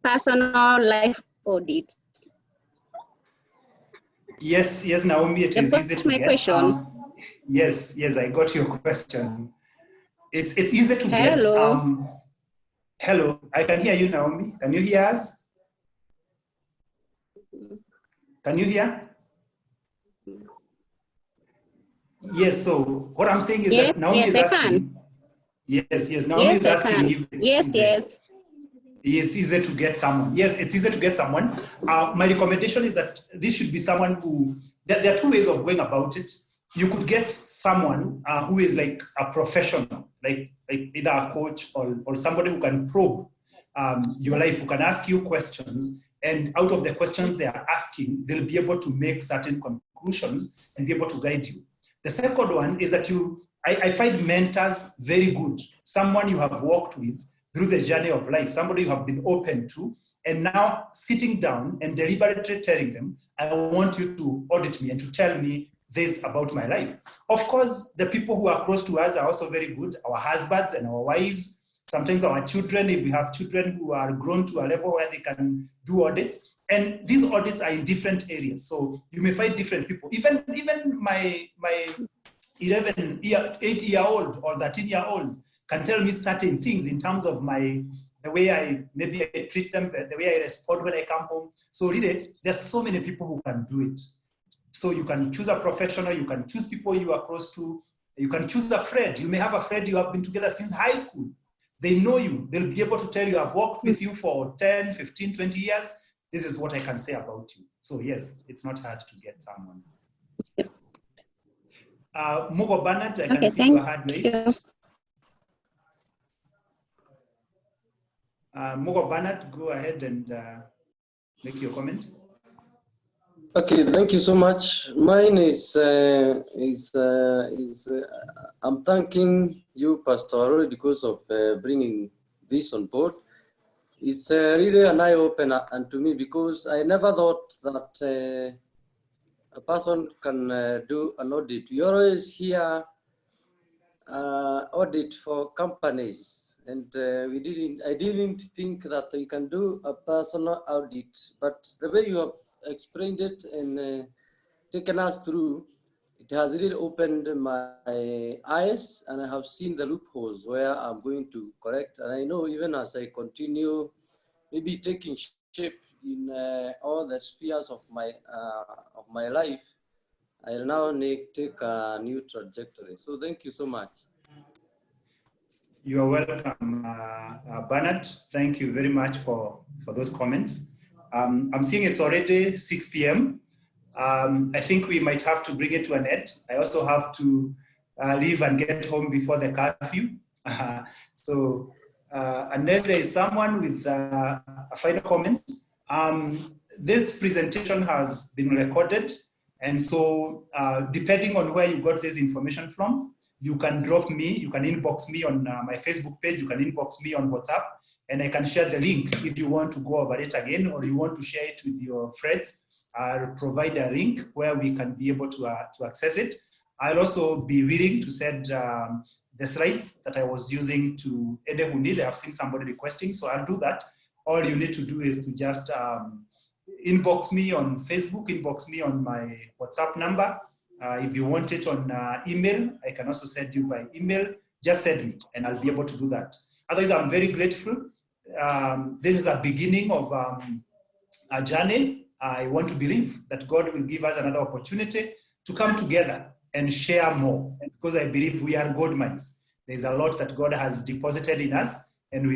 personal life audit? Yes, yes, Naomi, it is easy to get. Question. Yes, I got your question. It's easy to get. Hello, I can hear you, Naomi. Can you hear us? Can you hear? Yes, so what I'm saying is that Naomi is asking. Yes, Naomi is asking if it's easy to get someone. Yes, it's easy to get someone. My recommendation is that this should be someone who, there are two ways of going about it. You could get someone who is like a professional, like either a coach or somebody who can probe your life, who can ask you questions, and out of the questions they are asking, they'll be able to make certain conclusions and be able to guide you. The second one is that I find mentors very good. Someone you have walked with through the journey of life, somebody you have been open to, and now sitting down and deliberately telling them, I want you to audit me and to tell me this about my life. Of course, the people who are close to us are also very good, our husbands and our wives, sometimes our children, if we have children who are grown to a level where they can do audits. And these audits are in different areas. So you may find different people. Even my 8-year-old or 13-year-old can tell me certain things in terms of the way I treat them, the way I respond when I come home. So really, there's so many people who can do it. So you can choose a professional, you can choose people you are close to, you can choose a friend. You may have a friend you have been together since high school. They know you. They'll be able to tell you, I've worked with you for 10, 15, 20 years. This is what I can say about you. So yes, it's not hard to get someone. Mugo Bernard, I can see your hand raised. Mugo Bernard, go ahead and make your comment. Okay, thank you so much. Mine is I'm thanking you, Pastor Warui, because of bringing this on board. It's really an eye-opener and to me, because I never thought that a person can do an audit. We always hear audit for companies, and I didn't think that we can do a personal audit, but the way you have explained it and taken us through, it has really opened my eyes, and I have seen the loopholes where I'm going to correct. And I know even as I continue maybe taking shape in all the spheres of my life, I'll now take a new trajectory. So thank you so much. You are welcome, Bernard. Thank you very much for those comments. I'm seeing it's already 6 p.m. I think we might have to bring it to an end. I also have to leave and get home before the curfew. So unless there is someone with a final comment, this presentation has been recorded. And so depending on where you got this information from, you can drop me, you can inbox me on my Facebook page, you can inbox me on WhatsApp, and I can share the link if you want to go over it again, or you want to share it with your friends. I'll provide a link where we can be able to access it. I'll also be willing to send the slides that I was using to any who need. I've seen somebody requesting, so I'll do that. All you need to do is to just inbox me on Facebook, inbox me on my WhatsApp number. If you want it on email, I can also send you by email. Just send me and I'll be able to do that. Otherwise, I'm very grateful. This is a beginning of a journey. I want to believe that God will give us another opportunity to come together and share more, because I believe we are gold mines. There's a lot that God has deposited in us,